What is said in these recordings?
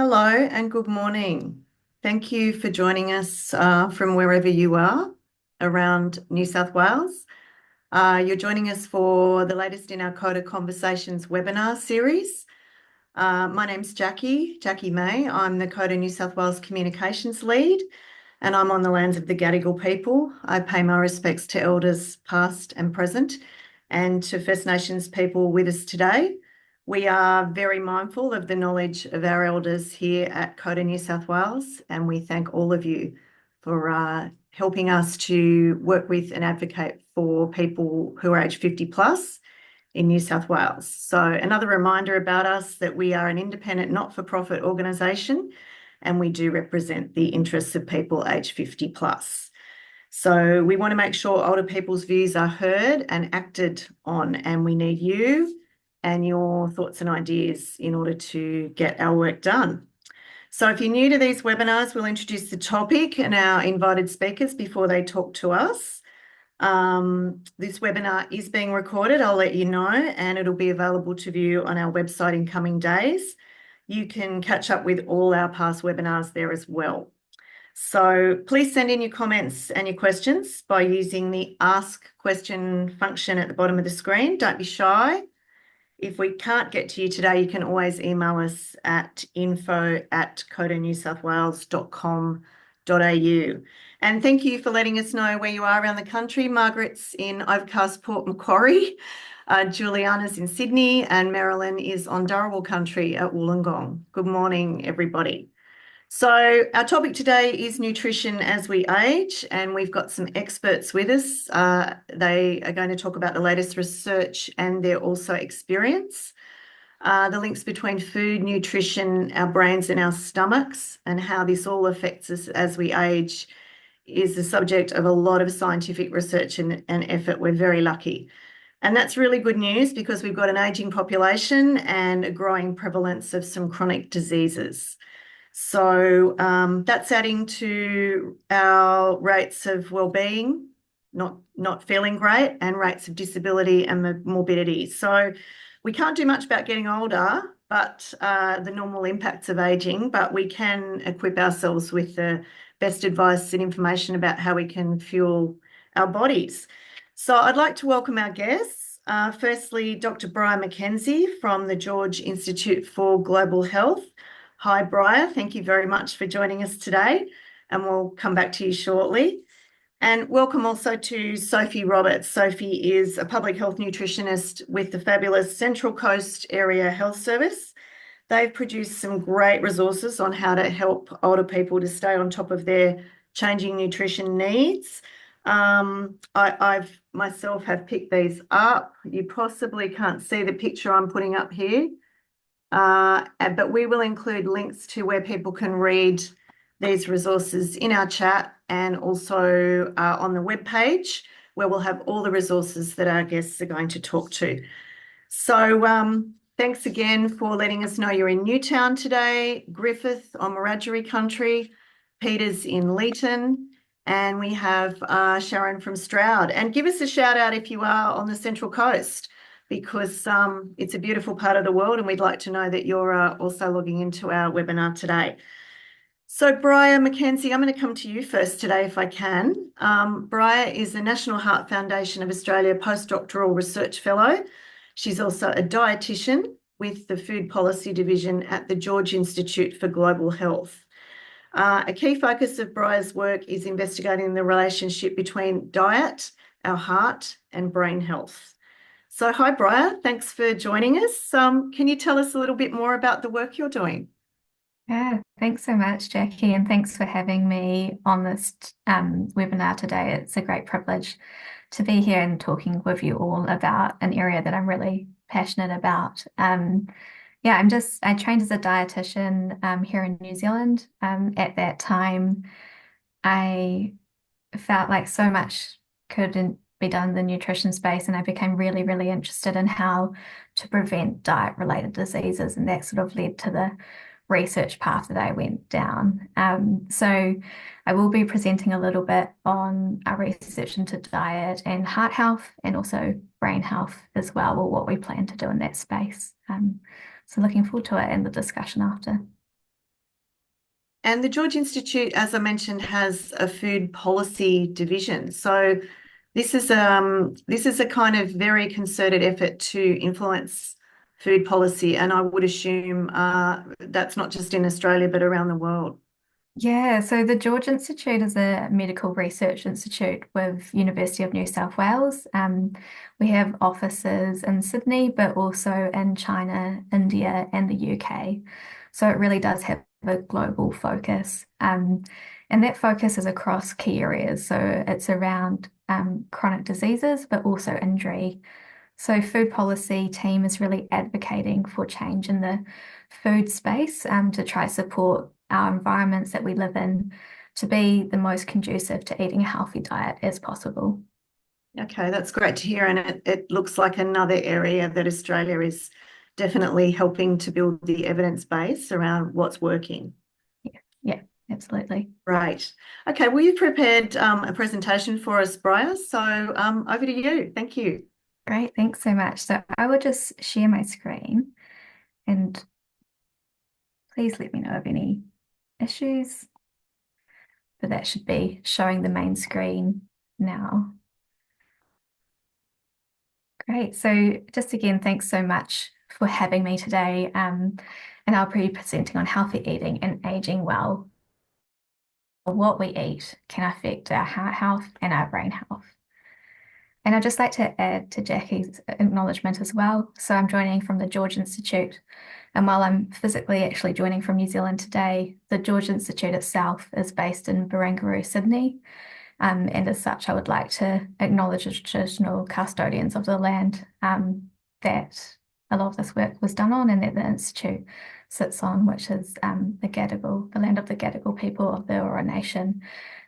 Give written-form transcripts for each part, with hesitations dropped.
Hello and good morning. Thank you for joining us from wherever you are around New South Wales. You're joining us for the latest in our Coda Conversations webinar series. My name's Jackie May. I'm the Coda New South Wales Communications Lead, and I'm on the lands of the Gadigal people. I pay my respects to Elders past and present, and to First Nations people with us today. We are very mindful of the knowledge of our elders here at Coda New South Wales, and we thank all of you for helping us to work with and advocate for people who are age 50 plus in New South Wales. So another reminder about us that we are an independent not-for-profit organisation, and we do represent the interests of people age 50 plus. So we want to make sure older people's views are heard and acted on, and we need you and your thoughts and ideas in order to get our work done. So if you're new to these webinars, we'll introduce the topic and our invited speakers before they talk to us. This webinar is being recorded, I'll let you know, and it'll be available to view on our website in coming days. You can catch up with all our past webinars there as well. So please send in your comments and your questions by using the Ask Question function at the bottom of the screen. Don't be shy. If we can't get to you today, you can always email us at info@codanewsouthwales.com.au. And thank you for letting us know where you are around the country. Margaret's in Overcast Port Macquarie, Juliana's in Sydney, and Marilyn is on Dharawal country at Wollongong. Good morning, everybody. So our topic today is nutrition as we age, and we've got some experts with us. They are going to talk about the latest research and their also experience. The links between food, nutrition, our brains and our stomachs, and how this all affects us as we age is the subject of a lot of scientific research and effort. We're very lucky. And that's really good news because we've got an ageing population and a growing prevalence of some chronic diseases. So that's adding to our rates of well-being, not feeling great, and rates of disability and morbidity. So we can't do much about getting older, but the normal impacts of ageing, but we can equip ourselves with the best advice and information about how we can fuel our bodies. So I'd like to welcome our guests. Firstly, Dr. Briar McKenzie from the George Institute for Global Health. Hi, Briar. Thank you very much for joining us today, and we'll come back to you shortly. And welcome also to Sophie Roberts. Sophie is a public health nutritionist with the fabulous Central Coast Area Health Service. They've produced some great resources on how to help older people to stay on top of their changing nutrition needs. I've myself have picked these up. You possibly can't see the picture I'm putting up here. But we will include links to where people can read these resources in our chat and also on the webpage where we'll have all the resources that our guests are going to talk to. So thanks again for letting us know you're in Newtown today, Griffith on Wiradjuri country, Peters in Leeton, and we have Sharon from Stroud. And give us a shout out if you are on the Central Coast, because it's a beautiful part of the world and we'd like to know that you're also logging into our webinar today. So Briar McKenzie, I'm going to come to you first today if I can. Briar is the National Heart Foundation of Australia Postdoctoral Research Fellow. She's also a dietitian with the Food Policy Division at the George Institute for Global Health. A key focus of Briar's work is investigating the relationship between diet, our heart and brain health. So hi, Briar. Thanks for joining us. Can you tell us a little bit more about the work you're doing? Yeah, thanks so much, Jackie, and thanks for having me on this webinar today. It's a great privilege to be here and talking with you all about an area that I'm really passionate about. Yeah, I trained as a dietitian here in New Zealand. At that time, I felt like so much couldn't be done in the nutrition space, and I became really, really interested in how to prevent diet-related diseases, and that sort of led to the research path that I went down. So I will be presenting a little bit on our research into diet and heart health and also brain health as well, or what we plan to do in that space. So looking forward to it and the discussion after. And the George Institute, as I mentioned, has a food policy division. So this is a kind of very concerted effort to influence food policy, and I would assume that's not just in Australia but around the world. Yeah, so the George Institute is a medical research institute with University of New South Wales. We have offices in Sydney, but also in China, India, and the UK. So it really does have a global focus. And that focus is across key areas. So it's around chronic diseases, but also injury. So food policy team is really advocating for change in the food space to try support our environments that we live in to be the most conducive to eating a healthy diet as possible. Okay, that's great to hear. And it looks like another area that Australia is definitely helping to build the evidence base around what's working. Yeah, yeah, absolutely. Right. Okay, well, you've prepared a presentation for us, Briar. So over to you. Thank you. Great, thanks so much. So I will just share my screen and please let me know of any issues, but that should be showing the main screen now. Great. So just again, thanks so much for having me today. And I'll be presenting on healthy eating and aging well. What we eat can affect our heart health and our brain health. And I'd just like to add to Jackie's acknowledgement as well. So I'm joining from the George Institute. And while I'm physically actually joining from New Zealand today, the George Institute itself is based in Barangaroo, Sydney. And as such, I would like to acknowledge the traditional custodians of the land that a lot of this work was done on and that the Institute sits on, which is the Gadigal, the land of the Gadigal people of the Eora Nation.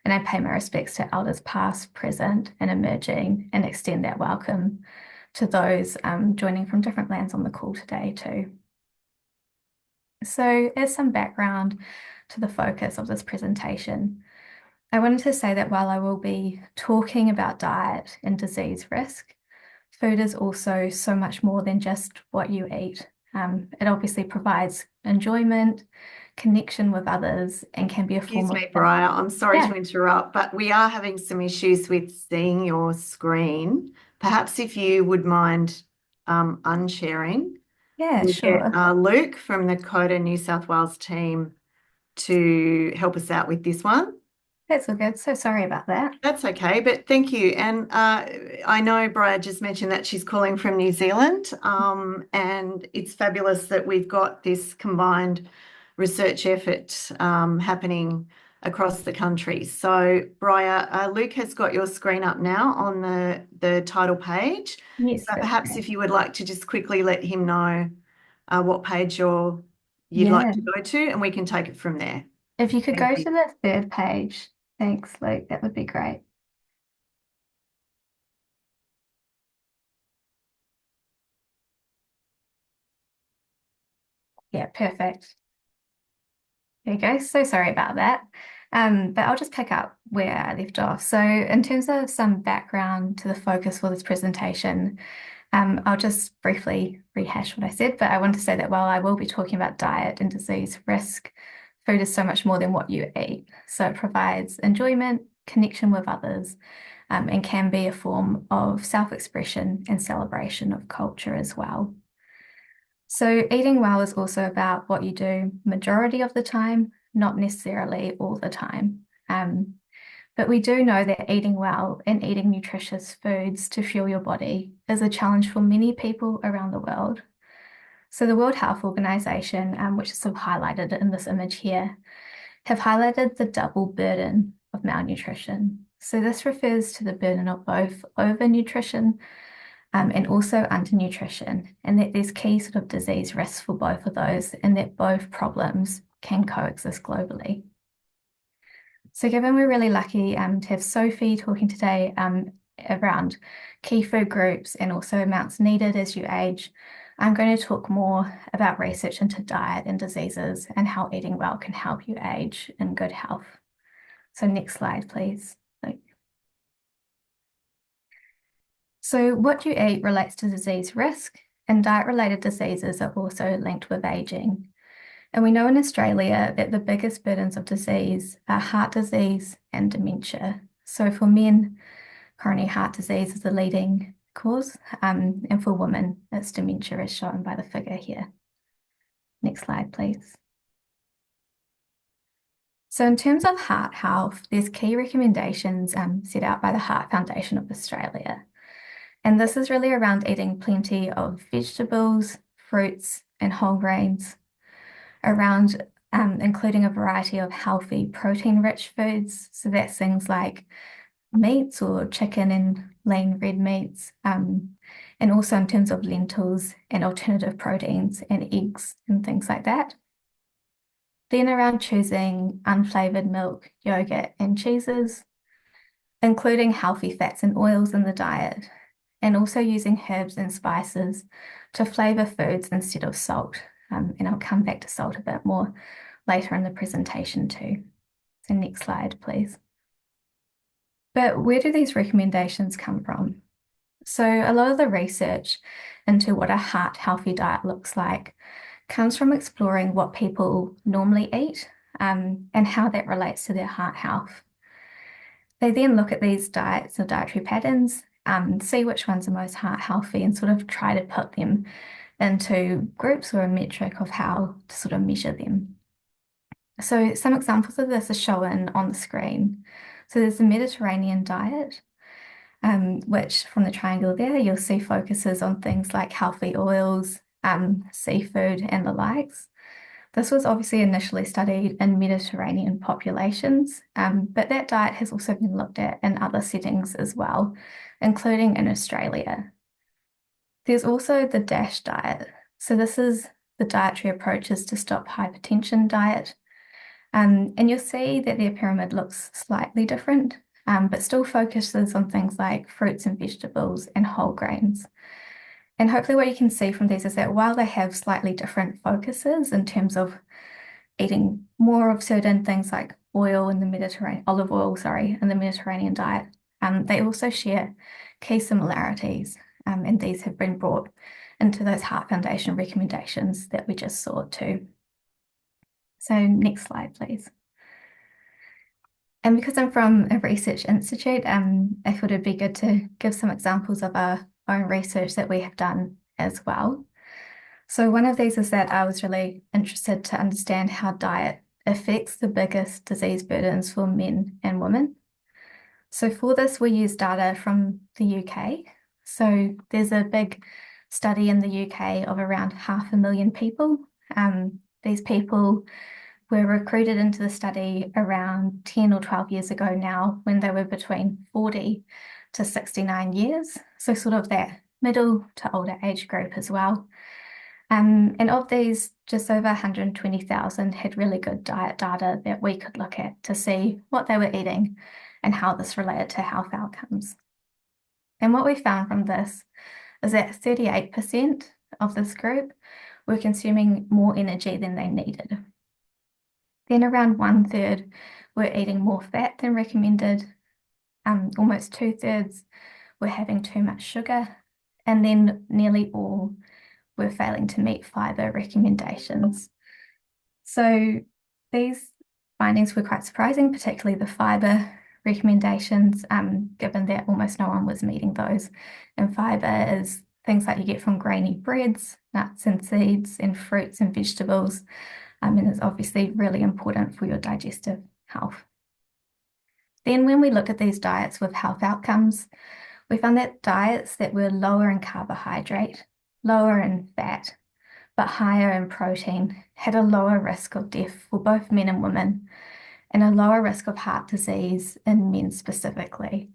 And I pay my respects to elders past, present, and emerging, and extend that welcome to those joining from different lands on the call today too. So as some background to the focus of this presentation, I wanted to say that while I will be talking about diet and disease risk, food is also so much more than just what you eat. It obviously provides enjoyment, connection with others, and can be a form Excuse of... me, Briar. I'm sorry Yeah, to interrupt, but we are having some issues with seeing your screen. Perhaps if you would mind unsharing, yeah, we'll get sure. Luke from the CODA New South Wales team to help us out with this one. That's all good. So sorry about that. That's okay, but thank you. And I know Briar just mentioned that she's calling from New Zealand, and it's fabulous that we've got this combined research effort happening across the country. So, Briar, Luke has got your screen up now on the title page. Yes, So that's perhaps great. if you would like to just quickly let him know what page you'd like Yeah. to go to, and we can take it from there. If you could Thank go you. to the third page. Thanks, Luke. That would be great. Yeah, perfect. There you go. So sorry about that. But I'll just pick up where I left off. So in terms of some background to the focus for this presentation, I'll just briefly rehash what I said, but I want to say that while I will be talking about diet and disease risk, food is so much more than what you eat. So it provides enjoyment, connection with others, and can be a form of self-expression and celebration of culture as well. So eating well is also about what you do majority of the time, not necessarily all the time. But we do know that eating well and eating nutritious foods to fuel your body is a challenge for many people around the world. So the World Health Organization, which is sort of highlighted in this image here, have highlighted the double burden of malnutrition. So this refers to the burden of both overnutrition and also undernutrition, and that there's key sort of disease risks for both of those, and that both problems can coexist globally. So given we're really lucky to have Sophie talking today around key food groups and also amounts needed as you age, I'm going to talk more about research into diet and diseases and how eating well can help you age in good health. So next slide, please. So what you eat relates to disease risk, and diet-related diseases are also linked with aging. And we know in Australia that the biggest burdens of disease are heart disease and dementia. So for men, coronary heart disease is the leading cause, and for women, it's dementia as shown by the figure here. Next slide, please. So in terms of heart health, there's key recommendations set out by the Heart Foundation of Australia. And this is really around eating plenty of vegetables, fruits, and whole grains, around including a variety of healthy protein-rich foods. So that's things like meats or chicken and lean red meats, and also in terms of lentils and alternative proteins and eggs and things like that. Then around choosing unflavored milk, yogurt, and cheeses, including healthy fats and oils in the diet, and also using herbs and spices to flavor foods instead of salt. And I'll come back to salt a bit more later in the presentation too. So next slide, please. But where do these recommendations come from? So a lot of the research into what a heart healthy diet looks like comes from exploring what people normally eat, and how that relates to their heart health. They then look at these diets or dietary patterns, see which ones are most heart healthy and sort of try to put them into groups or a metric of how to sort of measure them. So some examples of this are shown on the screen. So there's the Mediterranean diet, which from the triangle there, you'll see focuses on things like healthy oils, seafood, and the likes. This was obviously initially studied in Mediterranean populations, but that diet has also been looked at in other settings as well, including in Australia. There's also the DASH diet. So this is the Dietary Approaches to Stop Hypertension diet. And you'll see that their pyramid looks slightly different, but still focuses on things like fruits and vegetables and whole grains. And hopefully what you can see from these is that while they have slightly different focuses in terms of eating more of certain things like olive oil, in the Mediterranean diet, they also share key similarities, and these have been brought into those Heart Foundation recommendations that we just saw too. So next slide, please. And because I'm from a research institute, I thought it'd be good to give some examples of our own research that we have done as well. So one of these is that I was really interested to understand how diet affects the biggest disease burdens for men and women. So for this, we use data from the UK. So there's a big study in the UK of around 500,000 people. These people were recruited into the study around 10 or 12 years ago now, when they were between 40 to 69 years. So sort of that middle to older age group as well. And of these, just over 120,000 had really good diet data that we could look at to see what they were eating and how this related to health outcomes. And what we found from this is that 38% of this group were consuming more energy than they needed. Then around 1/3 were eating more fat than recommended. Almost 2/3 were having too much sugar, and then nearly all were failing to meet fiber recommendations. So these findings were quite surprising, particularly the fiber recommendations, given that almost no one was meeting those. And fiber is things like you get from grainy breads, nuts and seeds, and fruits and vegetables. And it's obviously really important for your digestive health. Then when we looked at these diets with health outcomes, we found that diets that were lower in carbohydrate, lower in fat, but higher in protein had a lower risk of death for both men and women, and a lower risk of heart disease in men specifically.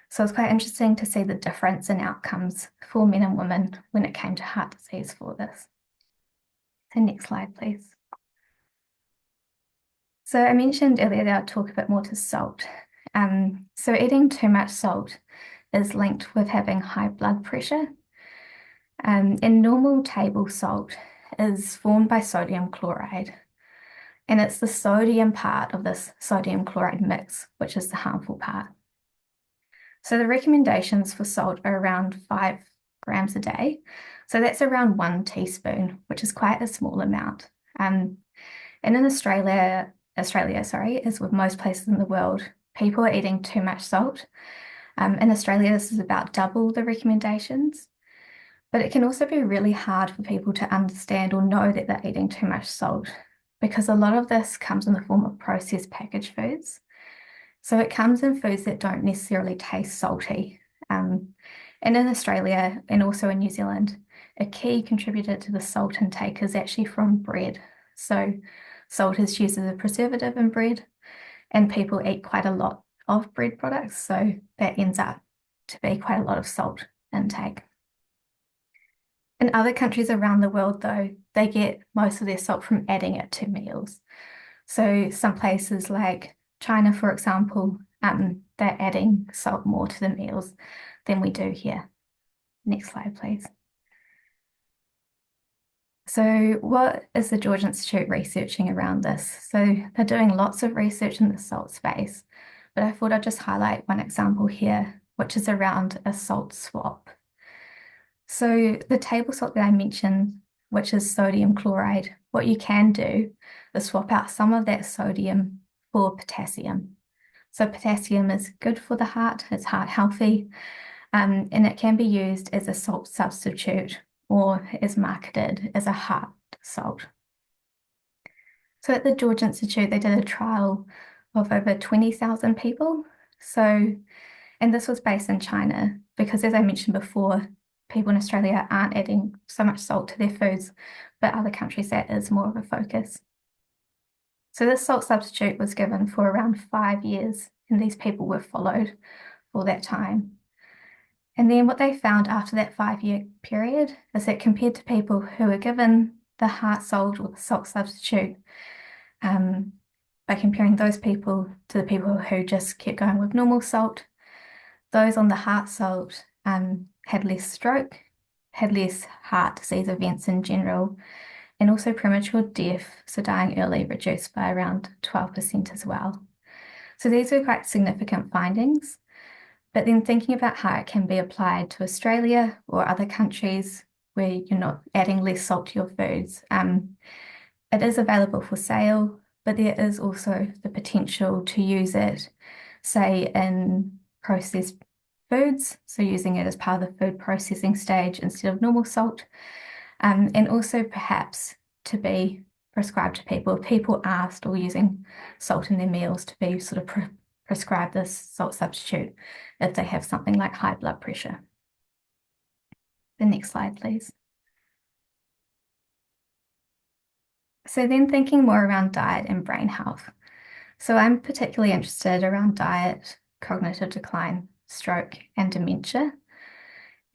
So it's quite interesting to see the difference in outcomes for men and women when it came to heart disease for this. So next slide, please. So I mentioned earlier that I'll talk a bit more to salt. So eating too much salt is linked with having high blood pressure. And normal table salt is formed by sodium chloride. And it's the sodium part of this sodium chloride mix, which is the harmful part. So the recommendations for salt are around 5 grams a day. So that's around 1 teaspoon, which is quite a small amount. And in Australia, sorry, as with most places in the world, people are eating too much salt. In Australia, this is about double the recommendations. But it can also be really hard for people to understand or know that they're eating too much salt because a lot of this comes in the form of processed packaged foods. So it comes in foods that don't necessarily taste salty. And in Australia and also in New Zealand, a key contributor to the salt intake is actually from bread. So salt is used as a preservative in bread, and people eat quite a lot of bread products. So that ends up to be quite a lot of salt intake. In other countries around the world, though, they get most of their salt from adding it to meals. So some places like China, for example, they're adding salt more to the meals than we do here. Next slide, please. So what is the George Institute researching around this? So they're doing lots of research in the salt space, but I thought I'd just highlight one example here, which is around a salt swap. So the table salt that I mentioned, which is sodium chloride, what you can do is swap out some of that sodium for potassium. So potassium is good for the heart, it's heart healthy, and it can be used as a salt substitute or is marketed as a heart salt. So at the George Institute, they did a trial of over 20,000 people. And this was based in China because, as I mentioned before, people in Australia aren't adding so much salt to their foods, but other countries that is more of a focus. So this salt substitute was given for around 5 years, and these people were followed for that time. And then what they found after that 5-year period is that compared to people who were given the heart salt or the salt substitute, by comparing those people to the people who just kept going with normal salt, those on the heart salt had less stroke, had less heart disease events in general, and also premature death, so dying early, reduced by around 12% as well. So these were quite significant findings. But then thinking about how it can be applied to Australia or other countries where you're not adding less salt to your foods, it is available for sale, but there is also the potential to use it, say, in processed foods, so using it as part of the food processing stage instead of normal salt, and also perhaps to be prescribed to people. If people are still using salt in their meals, to be sort of prescribe this salt substitute if they have something like high blood pressure. The next slide, please. So then thinking more around diet and brain health. So I'm particularly interested around diet, cognitive decline, stroke, and dementia.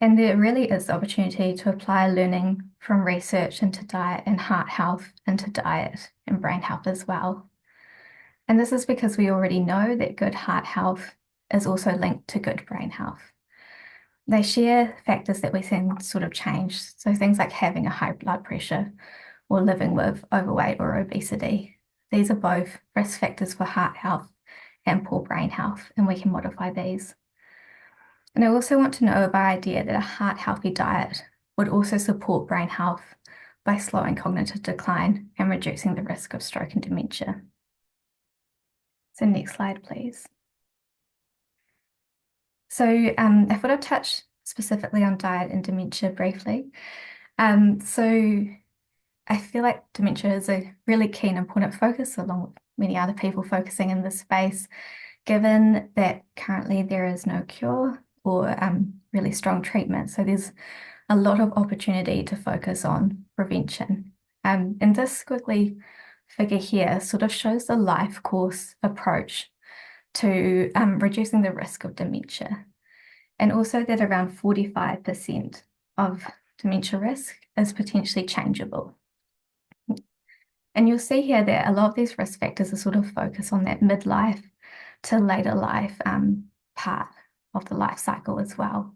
And there really is the opportunity to apply learning from research into diet and heart health into diet and brain health as well. And this is because we already know that good heart health is also linked to good brain health. They share factors that we can sort of change. So things like having a high blood pressure or living with overweight or obesity. These are both risk factors for heart health and poor brain health, and we can modify these. And I also want to know about the idea that a heart healthy diet would also support brain health by slowing cognitive decline and reducing the risk of stroke and dementia. So next slide, please. So I thought I'd touch specifically on diet and dementia briefly. So I feel like dementia is a really key and important focus, along with many other people focusing in this space, given that currently there is no cure or really strong treatment. So there's a lot of opportunity to focus on prevention. And this quickly figure here sort of shows the life course approach to reducing the risk of dementia. And also that around 45% of dementia risk is potentially changeable. And you'll see here that a lot of these risk factors are sort of focused on that midlife to later life part of the life cycle as well.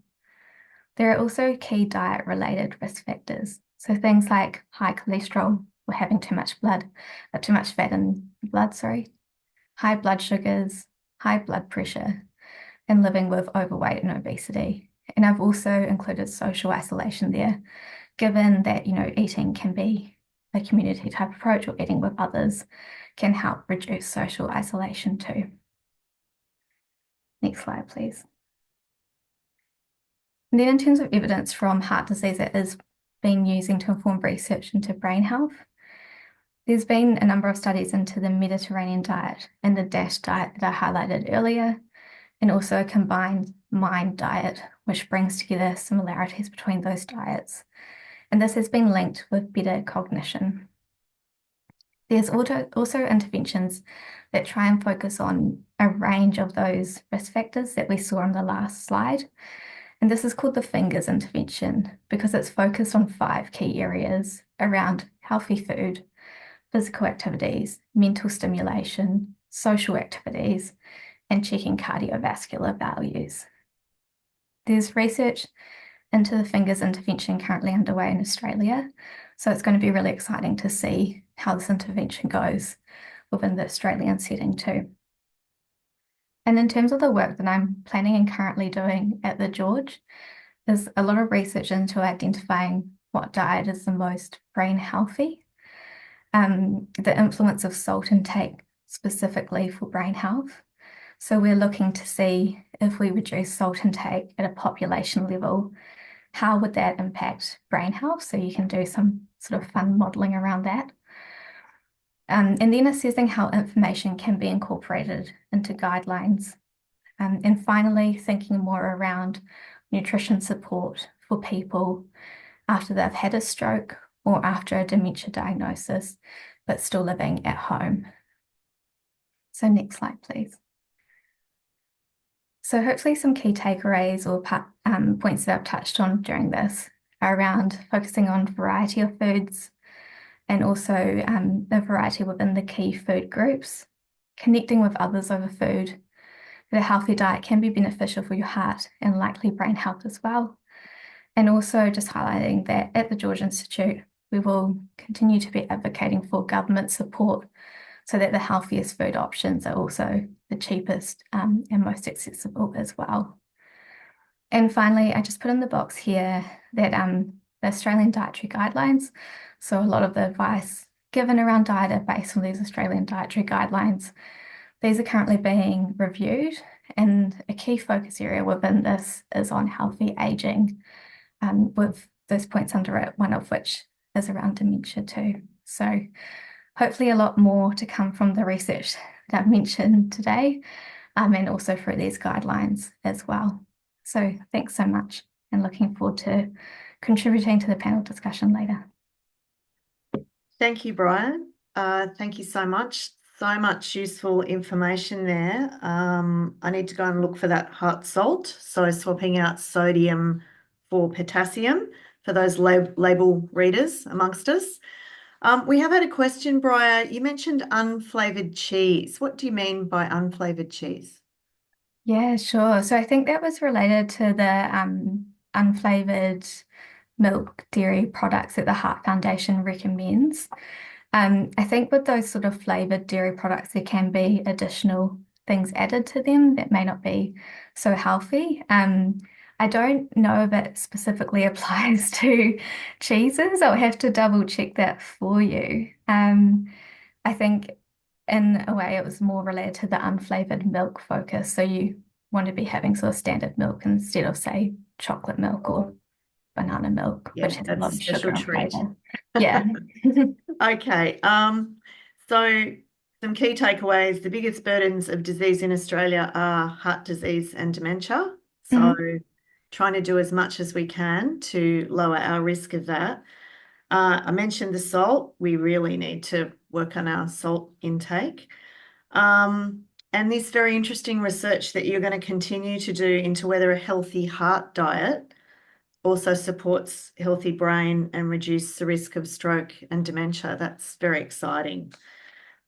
There are also key diet-related risk factors. So things like high cholesterol or having too much fat in the blood, high blood sugars, high blood pressure, and living with overweight and obesity. And I've also included social isolation there, given that, eating can be a community type approach or eating with others can help reduce social isolation too. Next slide, please. And then in terms of evidence from heart disease, it is being using to inform research into brain health. There's been a number of studies into the Mediterranean diet and the DASH diet that I highlighted earlier, and also a combined MIND diet, which brings together similarities between those diets. And this has been linked with better cognition. There's also interventions that try and focus on a range of those risk factors that we saw on the last slide. And this is called the FINGERS intervention because it's focused on 5 key areas around healthy food, physical activities, mental stimulation, social activities, and checking cardiovascular values. There's research into the FINGERS intervention currently underway in Australia, so it's going to be really exciting to see how this intervention goes within the Australian setting too. And in terms of the work that I'm planning and currently doing at the George, there's a lot of research into identifying what diet is the most brain healthy, the influence of salt intake specifically for brain health. So we're looking to see if we reduce salt intake at a population level, how would that impact brain health? So you can do some sort of fun modeling around that. And then assessing how information can be incorporated into guidelines. And finally, thinking more around nutrition support for people after they've had a stroke or after a dementia diagnosis, but still living at home. So next slide, please. So hopefully some key takeaways or points that I've touched on during this are around focusing on variety of foods and also the variety within the key food groups, connecting with others over food, that a healthy diet can be beneficial for your heart and likely brain health as well. And also just highlighting that at the George Institute, we will continue to be advocating for government support so that the healthiest food options are also the cheapest and most accessible as well. And finally, I just put in the box here that the Australian dietary guidelines, so a lot of the advice given around diet are based on these Australian dietary guidelines. These are currently being reviewed, and a key focus area within this is on healthy aging, with those points under it, one of which is around dementia too. So hopefully a lot more to come from the research that I've mentioned today, and also through these guidelines as well. So thanks so much, and looking forward to contributing to the panel discussion later. Thank you, Brian. Thank you so much. So much useful information there. I need to go and look for that heart salt. So swapping out sodium for potassium for those label readers amongst us. We have had a question, Brian. You mentioned unflavoured cheese. What do you mean by unflavoured cheese? Yeah, sure. So I think that was related to the unflavoured milk dairy products that the Heart Foundation recommends. I think with those sort of flavoured dairy products, there can be additional things added to them that may not be so healthy. I don't know if it specifically applies to cheeses. I'll have to double check that for you. I think in a way it was more related to the unflavoured milk focus. So you want to be having sort of standard milk instead of, say, chocolate milk or banana milk, Yeah, which has a that's lot a of special sugar and treat. flavour. Yeah. Okay. So some key takeaways. The biggest burdens of disease in Australia are heart disease and dementia. So trying to do as much as we can to lower our risk of that. I mentioned the salt. We really need to work on our salt intake. And this very interesting research that you're going to continue to do into whether a healthy heart diet also supports healthy brain and reduce the risk of stroke and dementia. That's very exciting.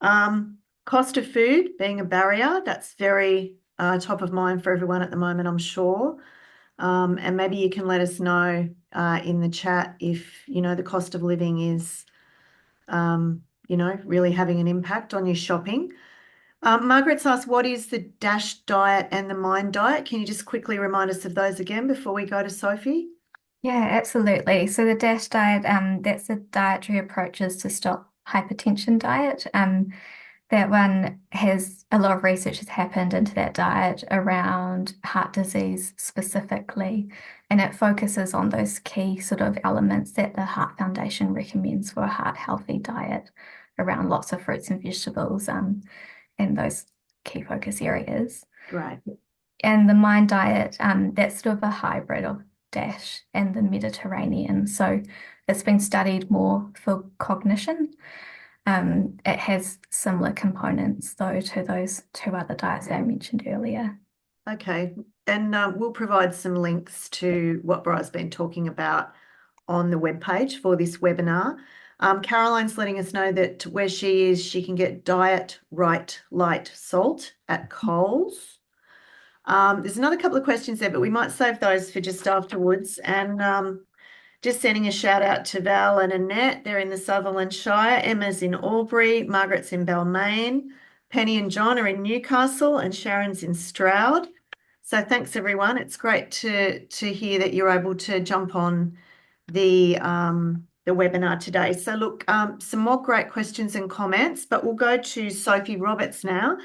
Cost of food being a barrier, that's very top of mind for everyone at the moment, I'm sure. And maybe you can let us know in the chat if, the cost of living is, really having an impact on your shopping. Margaret's asked, what is the DASH diet and the MIND diet? Can you just quickly remind us of those again before we go to Sophie? Yeah, absolutely. So the DASH diet, that's the dietary approaches to stop hypertension diet. That one has a lot of research has happened into that diet around heart disease specifically, and it focuses on those key sort of elements that the Heart Foundation recommends for a heart healthy diet around lots of fruits and vegetables, and those key focus areas. Great. And the Mind diet, that's sort of a hybrid of DASH and the Mediterranean. So it's been studied more for cognition. It has similar components, though, to those two other diets that I mentioned earlier. Okay. And we'll provide some links to what Bry's been talking about on the webpage for this webinar. Caroline's letting us know that where she is, she can get Diet Right Light Salt at Coles. There's another couple of questions there, but we might save those for just afterwards. And just sending a shout out to Val and Annette. They're in the Sutherland Shire. Emma's in Albury. Margaret's in Balmain. Penny and John are in Newcastle, and Sharon's in Stroud. So thanks everyone. It's great to hear that you're able to jump on the webinar today. So look, some more great questions and comments, but we'll go to Sophie Roberts now.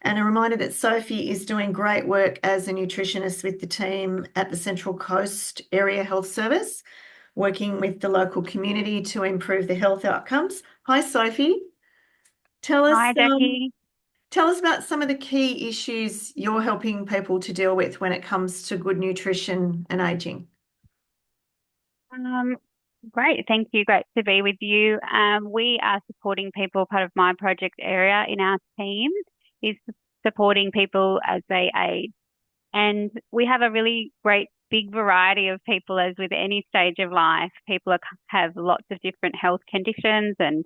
And a reminder that Sophie is doing great work as a nutritionist with the team at the Central Coast Area Health Service, working with the local community to improve the health outcomes. Hi, Sophie. Tell us, Hi, Jackie. tell us about some of the key issues you're helping people to deal with when it comes to good nutrition and aging. Great. Thank you. Great to be with you. We are supporting people. Part of my project area in our team is supporting people as they age. And we have a really great big variety of people, as with any stage of life. People have lots of different health conditions and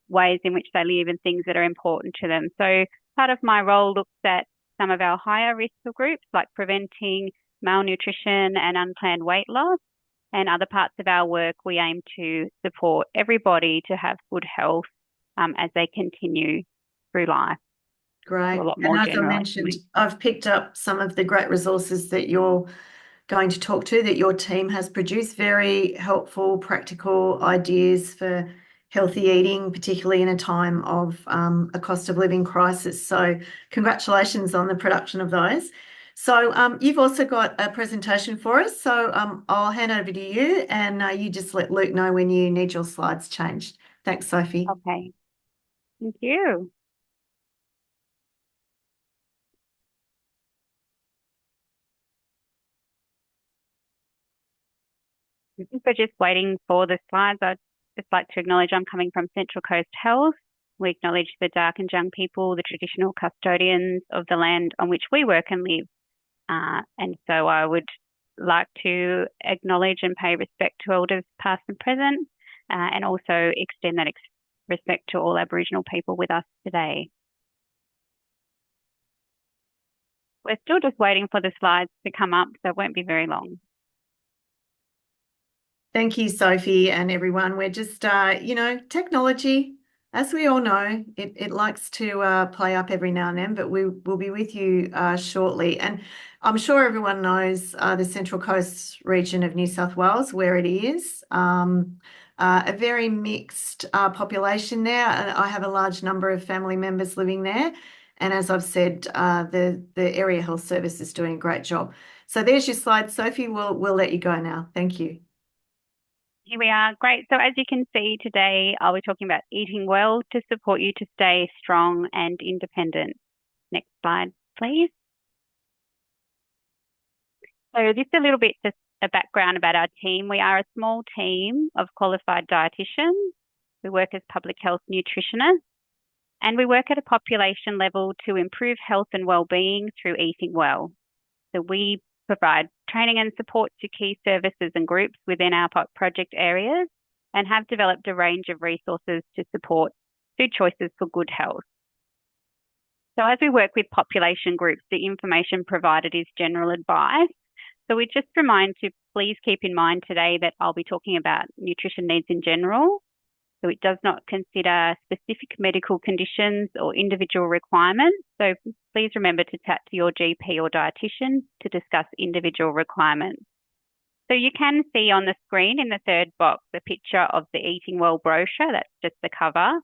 ways in which they live and things that are important to them. So part of my role looks at some of our higher risk groups, like preventing malnutrition and unplanned weight loss. And other parts of our work, we aim to support everybody to have good health as they continue through life. Great. So a lot And more as I general, mentioned, actually. I've picked up some of the great resources that you're going to talk to, that your team has produced. Very helpful, practical ideas for healthy eating, particularly in a time of a cost of living crisis. So congratulations on the production of those. So you've also got a presentation for us. So I'll hand over to you, and you just let Luke know when you need your slides changed. Thanks, Sophie. Okay. Thank you. For just waiting for the slides, I'd just like to acknowledge I'm coming from Central Coast Health. We acknowledge the Dark and Jung people, the traditional custodians of the land on which we work and live. And so I would like to acknowledge and pay respect to elders past and present, and also extend that respect to all Aboriginal people with us today. We're still just waiting for the slides to come up, so it won't be very long. Thank you, Sophie, and everyone. We're just, technology, as we all know, it likes to play up every now and then, but we will be with you shortly. And I'm sure everyone knows the Central Coast region of New South Wales, where it is. A very mixed population there. I have a large number of family members living there. And as I've said, the Area Health Service is doing a great job. So there's your slide, Sophie. We'll let you go now. Thank you. Here we are. Great. So as you can see today, I'll be talking about eating well to support you to stay strong and independent. Next slide, please. So just a little bit, just a background about our team. We are a small team of qualified dietitians. We work as public health nutritionists, and we work at a population level to improve health and well-being through eating well. So we provide training and support to key services and groups within our project areas, and have developed a range of resources to support food choices for good health. So as we work with population groups, the information provided is general advice. So we just remind to please keep in mind today that I'll be talking about nutrition needs in general. So it does not consider specific medical conditions or individual requirements. So please remember to chat to your GP or dietitian to discuss individual requirements. So you can see on the screen in the third box a picture of the Eating Well brochure. That's just the cover.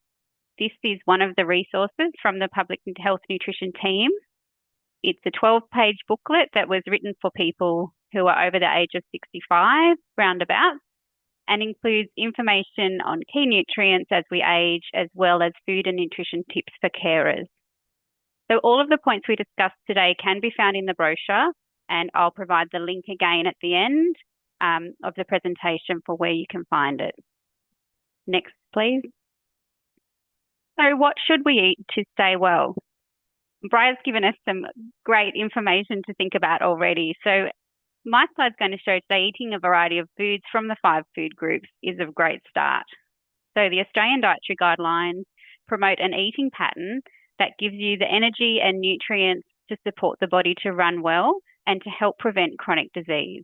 This is one of the resources from the Public Health Nutrition team. It's a 12-page booklet that was written for people who are over the age of 65, roundabouts, and includes information on key nutrients as we age, as well as food and nutrition tips for carers. So all of the points we discussed today can be found in the brochure, and I'll provide the link again at the end of the presentation for where you can find it. Next, please. So what should we eat to stay well? Bria's given us some great information to think about already. So my slide's going to show today eating a variety of foods from the 5 food groups is a great start. So the Australian Dietary Guidelines promote an eating pattern that gives you the energy and nutrients to support the body to run well and to help prevent chronic disease.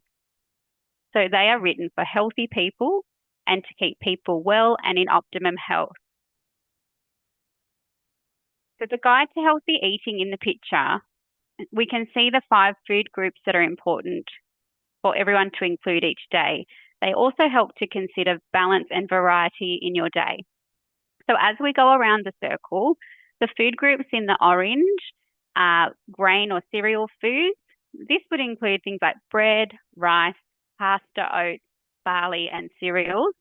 So they are written for healthy people and to keep people well and in optimum health. So the guide to healthy eating in the picture, we can see the 5 food groups that are important for everyone to include each day. They also help to consider balance and variety in your day. So as we go around the circle, the food groups in the orange are grain or cereal foods. This would include things like bread, rice, pasta, oats, barley, and cereals.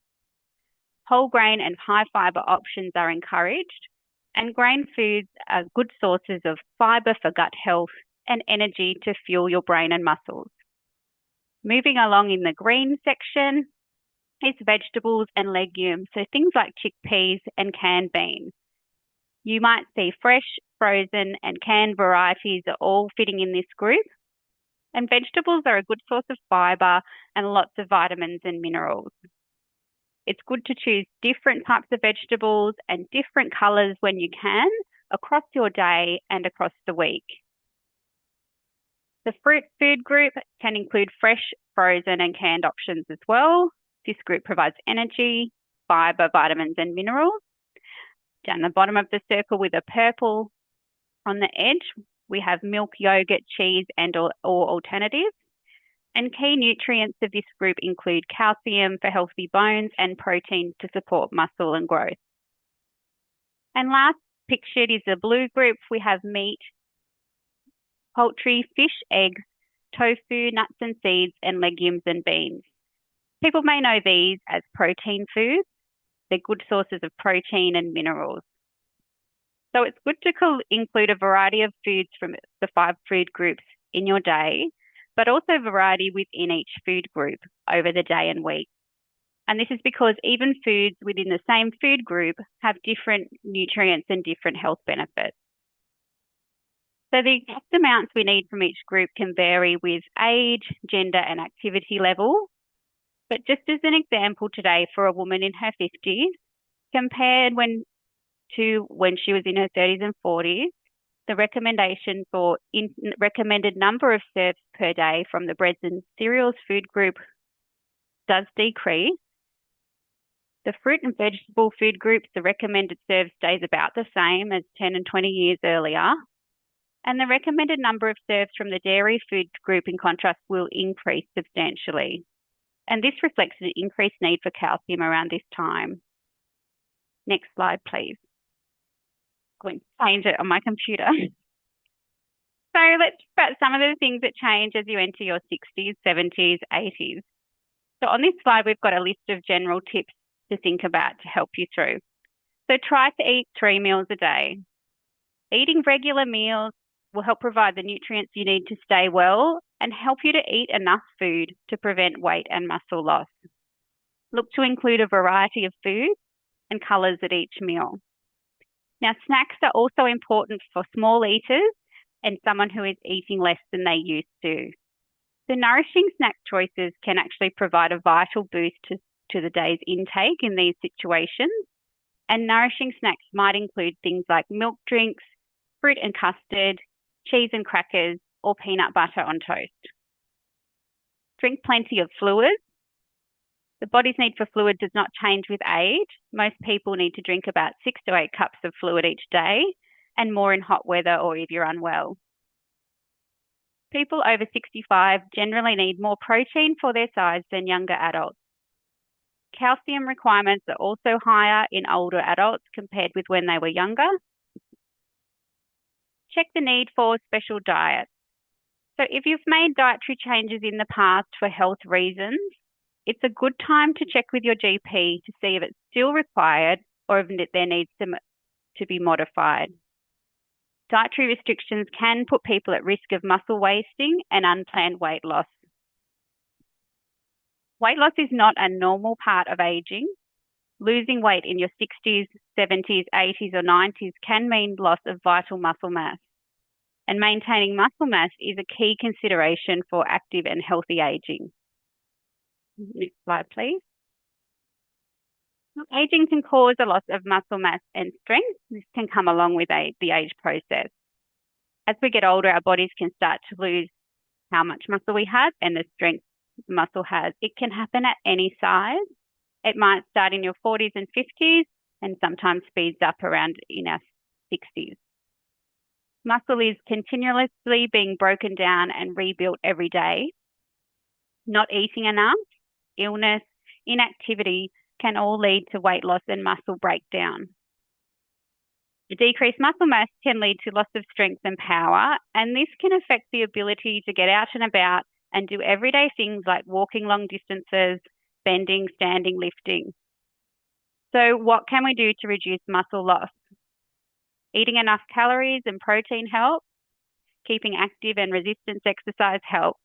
Whole grain and high fibre options are encouraged, and grain foods are good sources of fibre for gut health and energy to fuel your brain and muscles. Moving along in the green section is vegetables and legumes, so things like chickpeas and canned beans. You might see fresh, frozen, and canned varieties are all fitting in this group. And vegetables are a good source of fibre and lots of vitamins and minerals. It's good to choose different types of vegetables and different colours when you can across your day and across the week. The fruit food group can include fresh, frozen and canned options as well. This group provides energy, fibre, vitamins and minerals. Down the bottom of the circle with a purple on the edge, we have milk, yogurt, cheese and or alternatives. And key nutrients of this group include calcium for healthy bones and protein to support muscle and growth. And last pictured is the blue group. We have meat, poultry, fish, eggs, tofu, nuts and seeds, and legumes and beans. People may know these as protein foods. They're good sources of protein and minerals. So it's good to include a variety of foods from the 5 food groups in your day, but also variety within each food group over the day and week. And this is because even foods within the same food group have different nutrients and different health benefits. So the exact amounts we need from each group can vary with age, gender and activity level. But just as an example today for a woman in her 50s, compared to when she was in her 30s and 40s, the recommendation for recommended number of serves per day from the breads and cereals food group does decrease. The fruit and vegetable food groups, the recommended serve stays about the same as 10 and 20 years earlier. And the recommended number of serves from the dairy food group, in contrast, will increase substantially. And this reflects an increased need for calcium around this time. Next slide, please. I'm going to change it on my computer. So let's talk about some of the things that change as you enter your 60s, 70s, 80s. So on this slide, we've got a list of general tips to think about to help you through. So try to eat 3 meals a day. Eating regular meals will help provide the nutrients you need to stay well and help you to eat enough food to prevent weight and muscle loss. Look to include a variety of foods and colours at each meal. Now, snacks are also important for small eaters and someone who is eating less than they used to. The nourishing snack choices can actually provide a vital boost to the day's intake in these situations. And nourishing snacks might include things like milk drinks, fruit and custard, cheese and crackers, or peanut butter on toast. Drink plenty of fluids. The body's need for fluid does not change with age. Most people need to drink about 6 to 8 cups of fluid each day, and more in hot weather or if you're unwell. People over 65 generally need more protein for their size than younger adults. Calcium requirements are also higher in older adults compared with when they were younger. Check the need for special diets. So if you've made dietary changes in the past for health reasons, it's a good time to check with your GP to see if it's still required or if there needs to be modified. Dietary restrictions can put people at risk of muscle wasting and unplanned weight loss. Weight loss is not a normal part of aging. Losing weight in your 60s, 70s, 80s or 90s can mean loss of vital muscle mass. And maintaining muscle mass is a key consideration for active and healthy aging. Next slide, please. Aging can cause a loss of muscle mass and strength. This can come along with the age process. As we get older, our bodies can start to lose how much muscle we have and the strength muscle has. It can happen at any size. It might start in your 40s and 50s and sometimes speeds up around in our 60s. Muscle is continuously being broken down and rebuilt every day. Not eating enough, illness, inactivity can all lead to weight loss and muscle breakdown. A decreased muscle mass can lead to loss of strength and power, and this can affect the ability to get out and about and do everyday things like walking long distances, bending, standing, lifting. So what can we do to reduce muscle loss? Eating enough calories and protein helps. Keeping active and resistance exercise helps.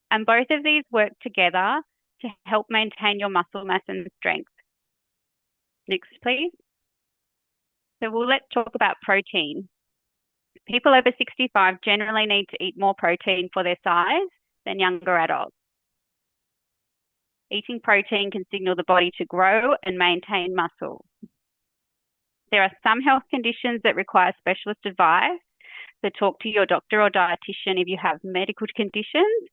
And both of these work together to help maintain your muscle mass and strength. Next, please. So let's talk about protein. People over 65 generally need to eat more protein for their size than younger adults. Eating protein can signal the body to grow and maintain muscle. There are some health conditions that require specialist advice, so talk to your doctor or dietitian if you have medical conditions,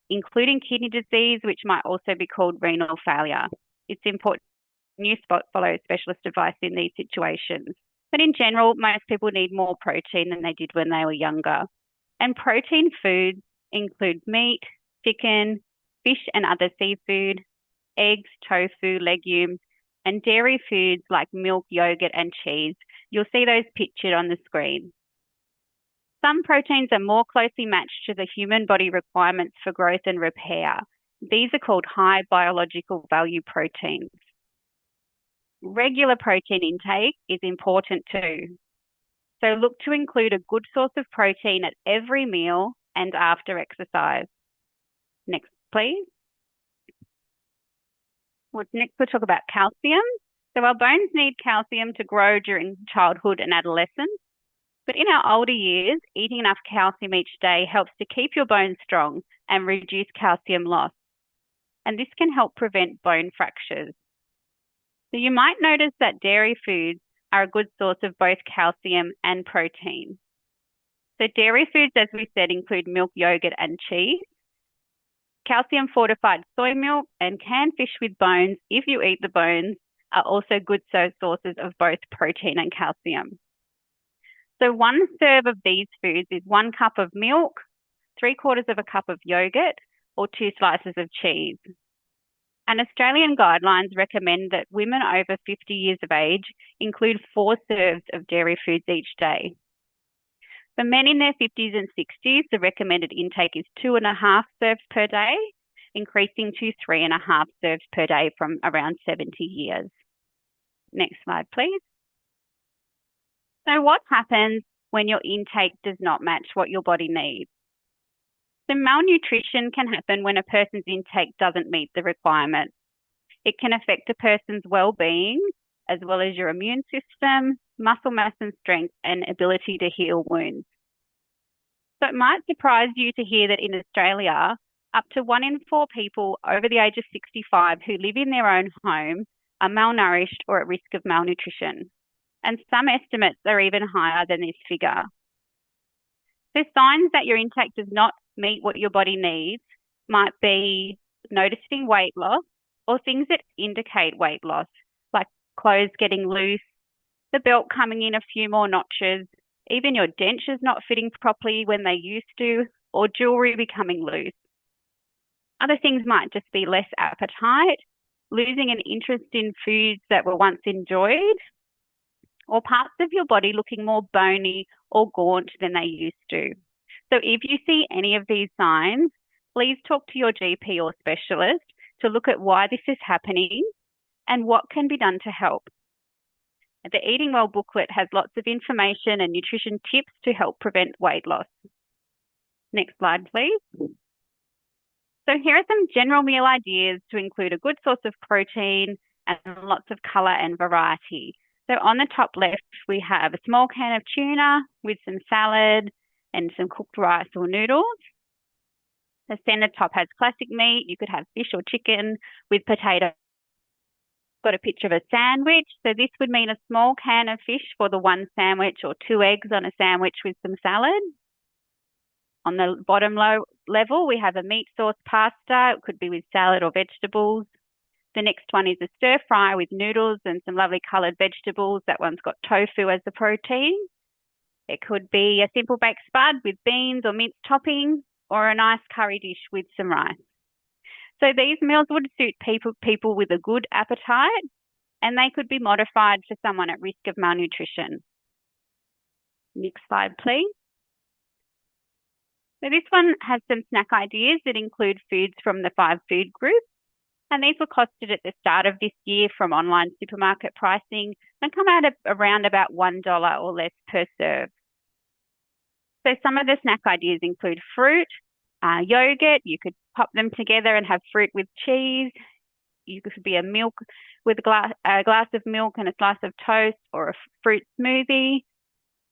including kidney disease, which might also be called renal failure. It's important you follow specialist advice in these situations. But in general, most people need more protein than they did when they were younger. And protein foods include meat, chicken, fish and other seafood, eggs, tofu, legumes, and dairy foods like milk, yogurt and cheese. You'll see those pictured on the screen. Some proteins are more closely matched to the human body requirements for growth and repair. These are called high biological value proteins. Regular protein intake is important too. So look to include a good source of protein at every meal and after exercise. Next, please. Next, we'll talk about calcium. So our bones need calcium to grow during childhood and adolescence. But in our older years, eating enough calcium each day helps to keep your bones strong and reduce calcium loss. And this can help prevent bone fractures. So you might notice that dairy foods are a good source of both calcium and protein. So dairy foods, as we said, include milk, yogurt and cheese. Calcium fortified soy milk and canned fish with bones, if you eat the bones, are also good sources of both protein and calcium. So 1 serve of these foods is 1 cup of milk, 3/4 of a cup of yogurt, or 2 slices of cheese. And Australian guidelines recommend that women over 50 years of age include 4 serves of dairy foods each day. For men in their 50s and 60s, the recommended intake is 2.5 serves per day, increasing to 3.5 serves per day from around 70 years. Next slide, please. So what happens when your intake does not match what your body needs? So malnutrition can happen when a person's intake doesn't meet the requirements. It can affect a person's well-being, as well as your immune system, muscle mass and strength, and ability to heal wounds. So it might surprise you to hear that in Australia, up to 1 in 4 people over the age of 65 who live in their own home are malnourished or at risk of malnutrition. And some estimates are even higher than this figure. So signs that your intake does not meet what your body needs might be noticing weight loss or things that indicate weight loss, like clothes getting loose, the belt coming in a few more notches, even your dentures not fitting properly when they used to, or jewelry becoming loose. Other things might just be less appetite, losing an interest in foods that were once enjoyed, or parts of your body looking more bony or gaunt than they used to. So if you see any of these signs, please talk to your GP or specialist to look at why this is happening and what can be done to help. The Eating Well booklet has lots of information and nutrition tips to help prevent weight loss. Next slide, please. So here are some general meal ideas to include a good source of protein and lots of colour and variety. So on the top left, we have a small can of tuna with some salad and some cooked rice or noodles. The centre top has classic meat. You could have fish or chicken with potato. Got a picture of a sandwich. So this would mean a small can of fish for the one sandwich, or 2 eggs on a sandwich with some salad. On the bottom low level, we have a meat sauce pasta. It could be with salad or vegetables. The next one is a stir fry with noodles and some lovely coloured vegetables. That one's got tofu as the protein. It could be a simple baked spud with beans or minced topping, or a nice curry dish with some rice. So these meals would suit people with a good appetite, and they could be modified for someone at risk of malnutrition. Next slide, please. So this one has some snack ideas that include foods from the 5 food groups, and these were costed at the start of this year from online supermarket pricing and come out at around about $1 or less per serve. So some of the snack ideas include fruit, yogurt. You could pop them together and have fruit with cheese. You could be a milk with a glass of milk and a slice of toast, or a fruit smoothie.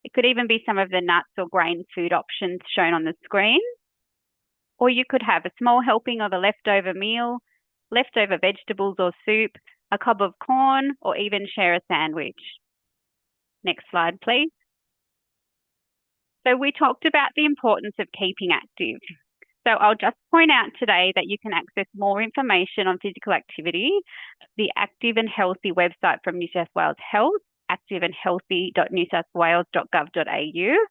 It could even be some of the nuts or grain food options shown on the screen. Or you could have a small helping of a leftover meal, leftover vegetables or soup, a cob of corn, or even share a sandwich. Next slide, please. So we talked about the importance of keeping active. So I'll just point out today that you can access more information on physical activity, the Active and Healthy website from New South Wales Health, activeandhealthy.newsouthwales.gov.au.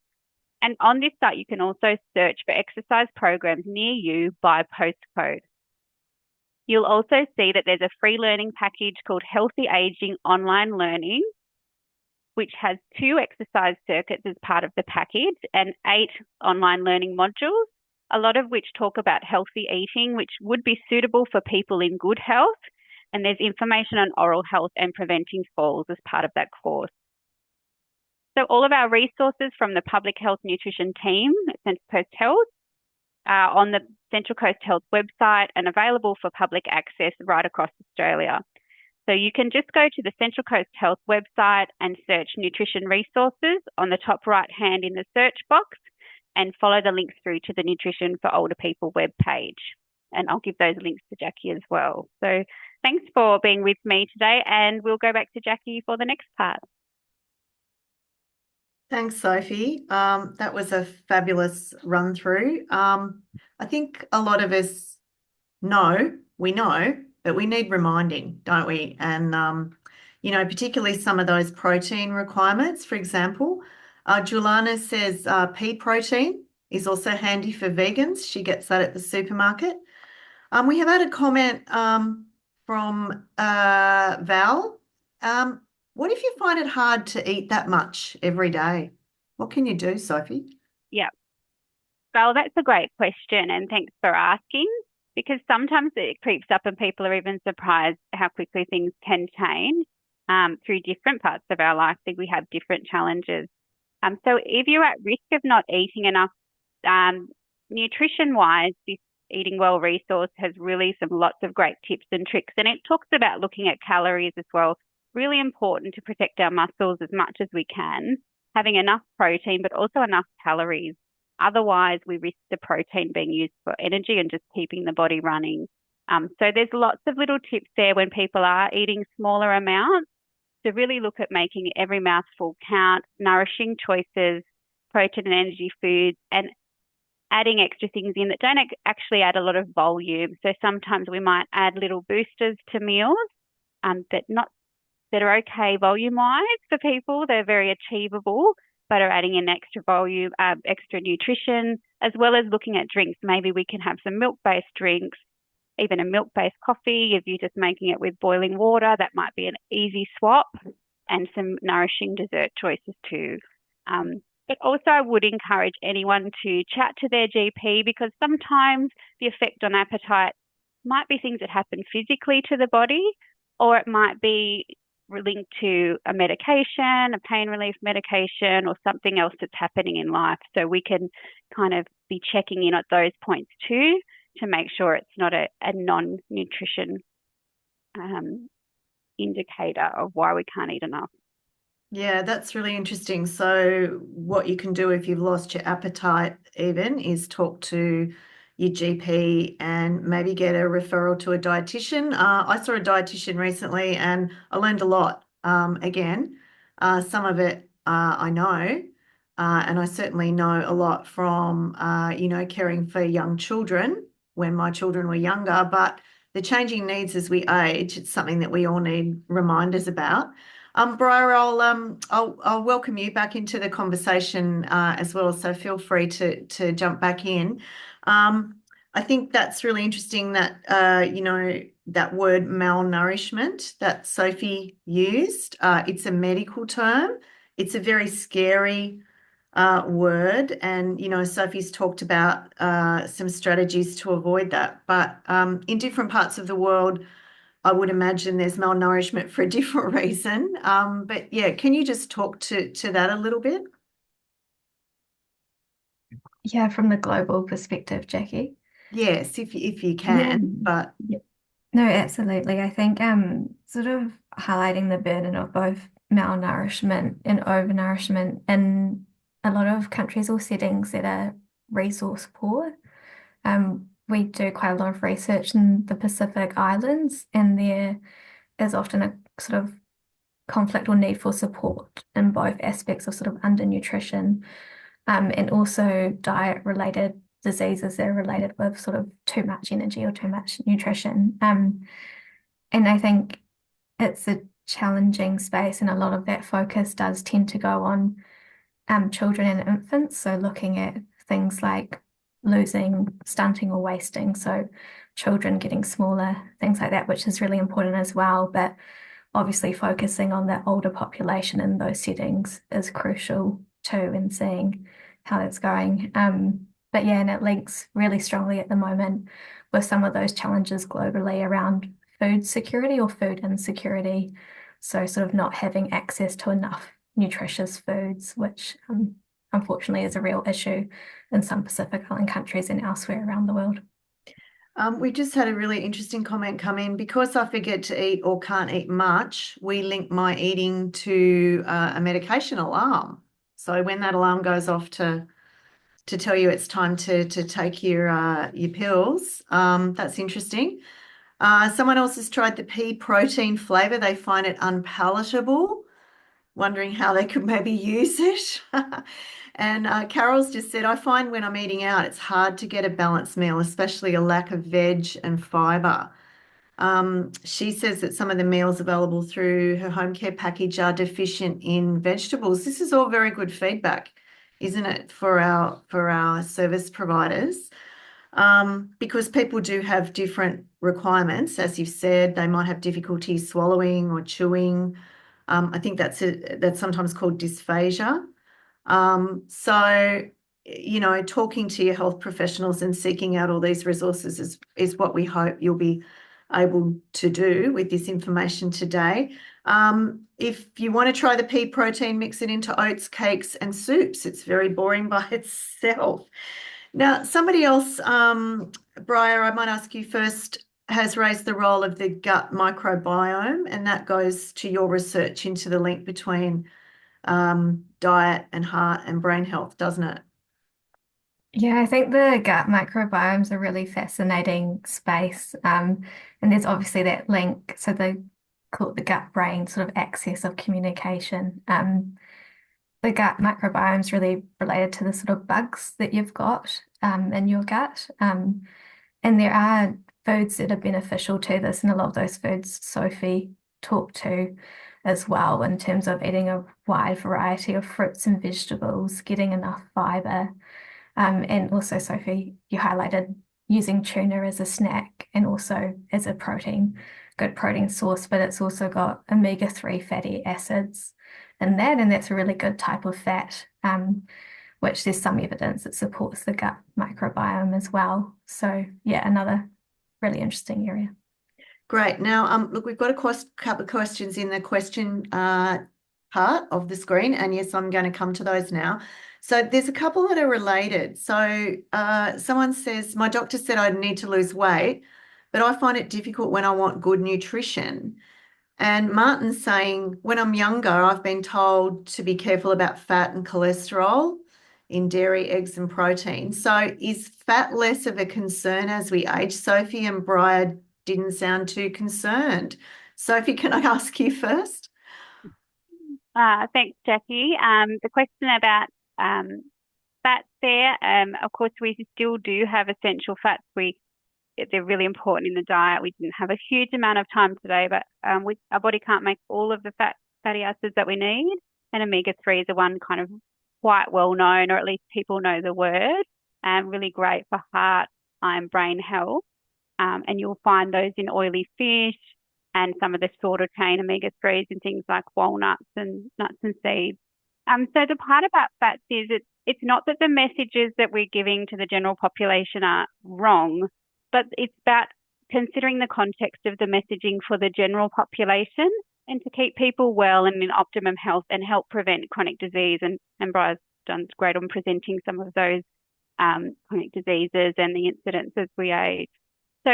And on this site, you can also search for exercise programs near you by postcode. You'll also see that there's a free learning package called Healthy Aging Online Learning, which has 2 exercise circuits as part of the package and 8 online learning modules, a lot of which talk about healthy eating, which would be suitable for people in good health. And there's information on oral health and preventing falls as part of that course. So all of our resources from the Public Health Nutrition team at Central Coast Health are on the Central Coast Health website and available for public access right across Australia. So you can just go to the Central Coast Health website and search nutrition resources on the top right hand in the search box, and follow the links through to the Nutrition for Older People webpage. And I'll give those links to Jackie as well. So thanks for being with me today, and we'll go back to Jackie for the next part. Thanks, Sophie. That was a fabulous run through. I think a lot of us know that we need reminding, don't we? And, particularly some of those protein requirements, for example. Juliana says pea protein is also handy for vegans. She gets that at the supermarket. We have had a comment from Val. What if you find it hard to eat that much every day? What can you do, Sophie? Yeah. Val, that's a great question, and thanks for asking, because sometimes it creeps up and people are even surprised how quickly things can change through different parts of our life. That we have different challenges. So if you're at risk of not eating enough, nutrition-wise, this Eating Well resource has really lots of great tips and tricks, and it talks about looking at calories as well. Really important to protect our muscles as much as we can, having enough protein but also enough calories. Otherwise, we risk the protein being used for energy and just keeping the body running. So there's lots of little tips there when people are eating smaller amounts, to really look at making every mouthful count, nourishing choices, protein and energy foods, and adding extra things in that don't actually add a lot of volume. So sometimes we might add little boosters to meals that are okay volume-wise for people. They're very achievable, but are adding in extra volume, extra nutrition, as well as looking at drinks. Maybe we can have some milk-based drinks, even a milk-based coffee. If you're just making it with boiling water, that might be an easy swap, and some nourishing dessert choices too. But also I would encourage anyone to chat to their GP, because sometimes the effect on appetite might be things that happen physically to the body, or it might be linked to a medication, a pain relief medication, or something else that's happening in life. So we can kind of be checking in at those points too, to make sure it's not a non-nutrition indicator of why we can't eat enough. Yeah, that's really interesting. So what you can do if you've lost your appetite even is talk to your GP and maybe get a referral to a dietitian. I saw a dietitian recently and I learned a lot. Again, some of it I know, and I certainly know a lot from, caring for young children when my children were younger, but the changing needs as we age, it's something that we all need reminders about. Briar, I'll welcome you back into the conversation as well, so feel free to jump back in. I think that's really interesting that that word malnourishment that Sophie used. It's a medical term. It's a very scary word, and Sophie's talked about some strategies to avoid that. But in different parts of the world, I would imagine there's malnourishment for a different reason. But yeah, can you just talk to that a little bit? Yeah, from the global perspective, Jackie. Yes, if you can, but Yeah. No, absolutely. I think sort of highlighting the burden of both malnourishment and overnourishment in a lot of countries or settings that are resource poor. We do quite a lot of research in the Pacific Islands, and there is often a sort of conflict or need for support in both aspects of sort of undernutrition, and also diet-related diseases that are related with sort of too much energy or too much nutrition. And I think it's a challenging space, and a lot of that focus does tend to go on children and infants. So looking at things like losing, stunting, or wasting. So children getting smaller, things like that, which is really important as well. But obviously focusing on the older population in those settings is crucial too, and seeing how that's going. But yeah, and it links really strongly at the moment with some of those challenges globally around food security or food insecurity. So sort of not having access to enough nutritious foods, which unfortunately is a real issue in some Pacific Island countries and elsewhere around the world. We just had a really interesting comment come in. Because I forget to eat or can't eat much, we link my eating to a medication alarm. So when that alarm goes off to tell you it's time to take your pills, that's interesting. Someone else has tried the pea protein flavor. They find it unpalatable, wondering how they could maybe use it. And Carol's just said, I find when I'm eating out, it's hard to get a balanced meal, especially a lack of veg and fiber. She says that some of the meals available through her home care package are deficient in vegetables. This is all very good feedback, isn't it, for our service providers? Because people do have different requirements. As you've said, they might have difficulty swallowing or chewing. I think that's sometimes called dysphagia. So, talking to your health professionals and seeking out all these resources is what we hope you'll be able to do with this information today. If you want to try the pea protein, mix it into oats, cakes, and soups. It's very boring by itself. Now, somebody else, Briar, I might ask you first, has raised the role of the gut microbiome, and that goes to your research into the link between diet and heart and brain health, doesn't it? Yeah, I think the gut microbiome is a really fascinating space. And there's obviously that link. So they call it the gut-brain sort of axis of communication. The gut microbiome is really related to the sort of bugs that you've got in your gut. And there are foods that are beneficial to this, and a lot of those foods Sophie talked to as well, in terms of eating a wide variety of fruits and vegetables, getting enough fiber, And also, Sophie, you highlighted using tuna as a snack and also as a good protein source, but it's also got omega-3 fatty acids in that, and that's a really good type of fat, which there's some evidence that supports the gut microbiome as well. So yeah, another really interesting area. Great. Now, look, we've got a couple of questions in the question part of the screen, and yes, I'm going to come to those now. So there's a couple that are related. So someone says, my doctor said I need to lose weight, but I find it difficult when I want good nutrition. And Martin's saying, when I'm younger, I've been told to be careful about fat and cholesterol in dairy, eggs, and protein. So is fat less of a concern as we age? Sophie and Brian didn't sound too concerned. Sophie, can I ask you first? Thanks, Jackie. The question about fats there, of course, we still do have essential fats. They're really important in the diet. We didn't have a huge amount of time today, but our body can't make all of the fatty acids that we need. And omega-3 is the one kind of quite well known, or at least people know the word, really great for heart, eye, and brain health. And you'll find those in oily fish and some of the shorter chain omega-3s in things like walnuts and nuts and seeds. So the part about fats is it's not that the messages that we're giving to the general population are wrong, but it's about considering the context of the messaging for the general population and to keep people well and in optimum health and help prevent chronic disease. And Brian's done great on presenting some of those chronic diseases and the incidents as we age. So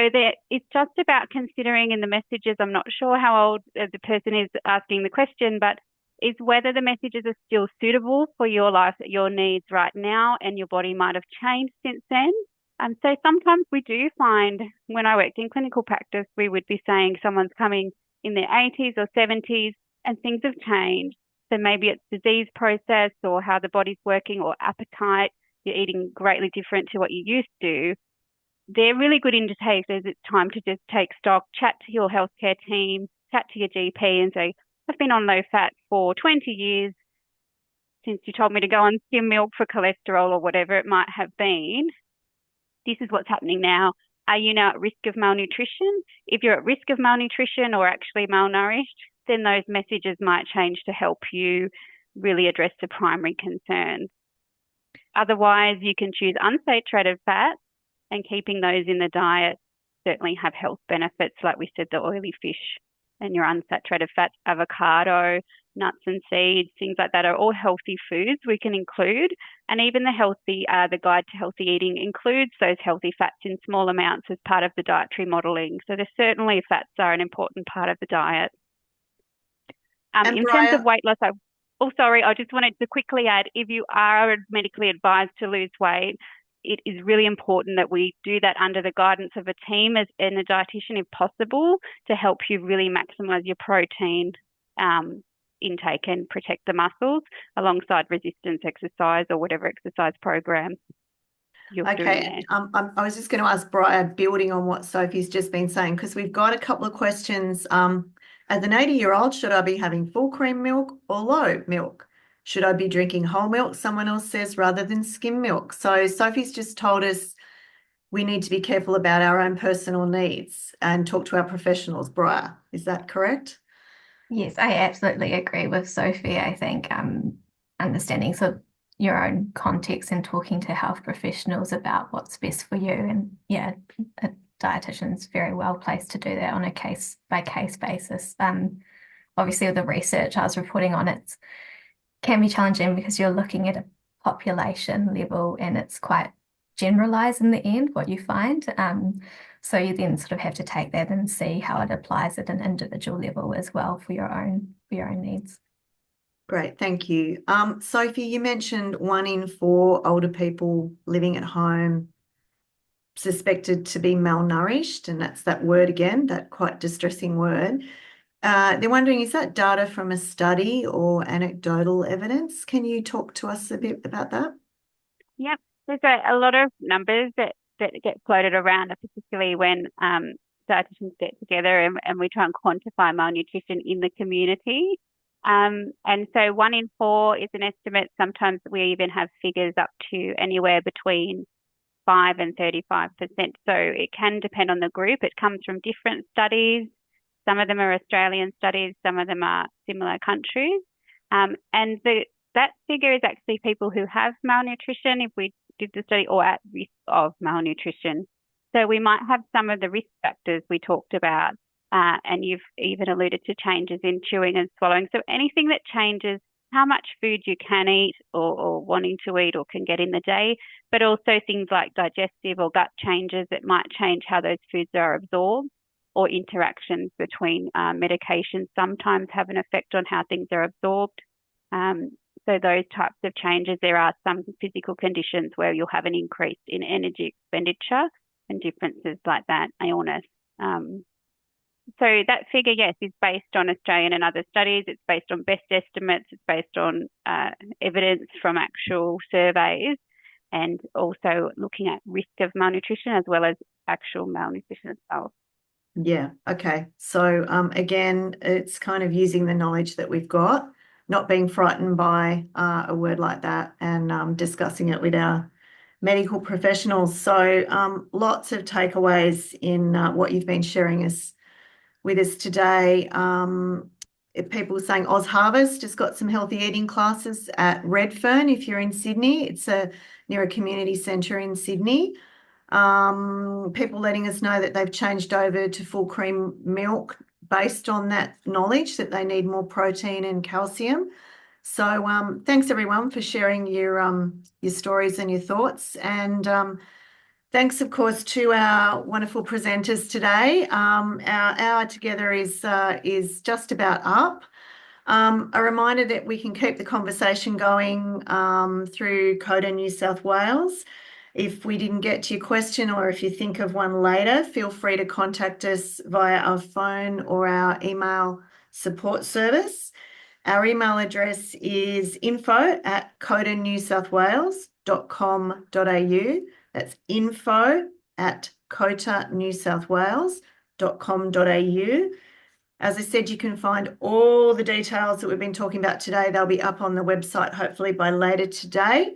it's just about considering in the messages, I'm not sure how old the person is asking the question, but is whether the messages are still suitable for your life, your needs right now, and your body might have changed since then. So sometimes we do find, when I worked in clinical practice, we would be saying someone's coming in their 80s or 70s and things have changed. So maybe it's disease process or how the body's working or appetite. You're eating greatly different to what you used to. They're really good indicators. It's time to just take stock, chat to your healthcare team, chat to your GP and say, I've been on low fat for 20 years since you told me to go on skim milk for cholesterol or whatever it might have been. This is what's happening now. Are you now at risk of malnutrition? If you're at risk of malnutrition or actually malnourished, then those messages might change to help you really address the primary concerns. Otherwise, you can choose unsaturated fats, and keeping those in the diet certainly have health benefits, like we said, the oily fish and your unsaturated fats, avocado, nuts and seeds, things like that are all healthy foods we can include. And even the Guide to Healthy Eating includes those healthy fats in small amounts as part of the dietary modelling. So there's certainly fats are an important part of the diet. In terms of weight loss, I just wanted to quickly add, if you are medically advised to lose weight, it is really important that we do that under the guidance of a team and a dietitian if possible to help you really maximise your protein intake and protect the muscles alongside resistance exercise or whatever exercise program you're doing there. I was just going to ask Brian, building on what Sophie's just been saying, because we've got a couple of questions. As an 80-year-old, should I be having full cream milk or low milk? Should I be drinking whole milk, someone else says, rather than skim milk? So Sophie's just told us we need to be careful about our own personal needs and talk to our professionals. Brian, is that correct? Yes, I absolutely agree with Sophie. I think understanding sort of your own context and talking to health professionals about what's best for you. And yeah, a dietitian's very well placed to do that on a case-by-case basis. Obviously, with the research I was reporting on, it can be challenging because you're looking at a population level and it's quite generalized in the end, what you find. So you then sort of have to take that and see how it applies at an individual level as well for your own needs. Great, thank you. Sophie, you mentioned 1 in 4 older people living at home suspected to be malnourished, and that's that word again, that quite distressing word. They're wondering, is that data from a study or anecdotal evidence? Can you talk to us a bit about that? Yep, there's a lot of numbers that get floated around, particularly when dietitians get together and we try and quantify malnutrition in the community. And so 1 in 4 is an estimate. Sometimes we even have figures up to anywhere between 5 and 35%. So it can depend on the group. It comes from different studies. Some of them are Australian studies, some of them are similar countries. And that figure is actually people who have malnutrition, if we did the study, or at risk of malnutrition. So we might have some of the risk factors we talked about, and you've even alluded to changes in chewing and swallowing. So anything that changes how much food you can eat or wanting to eat or can get in the day, but also things like digestive or gut changes that might change how those foods are absorbed, or interactions between medications sometimes have an effect on how things are absorbed. So those types of changes, there are some physical conditions where you'll have an increase in energy expenditure and differences like that, illness. So that figure, yes, is based on Australian and other studies. It's based on best estimates. It's based on evidence from actual surveys, and also looking at risk of malnutrition as well as actual malnutrition itself. Yeah, okay. So again, it's kind of using the knowledge that we've got, not being frightened by a word like that, and discussing it with our medical professionals. So lots of takeaways in what you've been sharing with us today. People saying Oz Harvest has got some healthy eating classes at Redfern if you're in Sydney. It's near a community centre in Sydney. People letting us know that they've changed over to full cream milk based on that knowledge that they need more protein and calcium. So thanks everyone for sharing your stories and your thoughts, and thanks, of course, to our wonderful presenters today. Our hour together is just about up. A reminder that we can keep the conversation going through CODA New South Wales. If we didn't get to your question, or if you think of one later, feel free to contact us via our phone or our email support service. Our email address is info@codanewsouthwales.com.au. That's info@cotanewsouthwales.com.au. As I said, you can find all the details that we've been talking about today. They'll be up on the website hopefully by later today.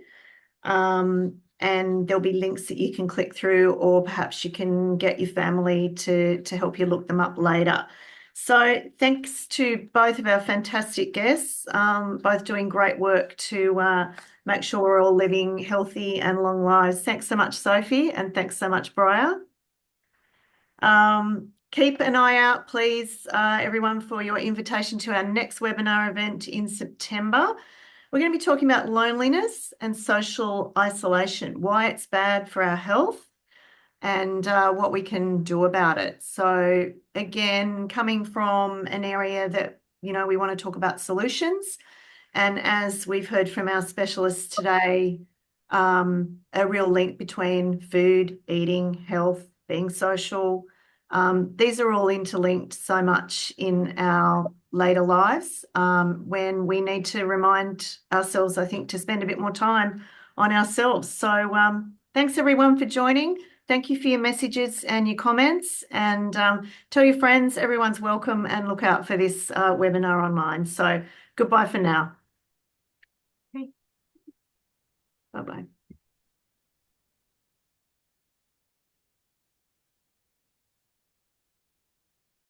And there'll be links that you can click through, or perhaps you can get your family to help you look them up later. So thanks to both of our fantastic guests, both doing great work to make sure we're all living healthy and long lives. Thanks so much, Sophie, and thanks so much, Briar. Keep an eye out, please, everyone, for your invitation to our next webinar event in September. We're going to be talking about loneliness and social isolation, why it's bad for our health, and what we can do about it. So again, coming from an area that, we want to talk about solutions. And as we've heard from our specialists today, a real link between food, eating, health, being social. These are all interlinked so much in our later lives, when we need to remind ourselves, I think, to spend a bit more time on ourselves. So thanks everyone for joining. Thank you for your messages and your comments, and tell your friends, everyone's welcome, and look out for this webinar online. So goodbye for now. Okay. Bye-bye.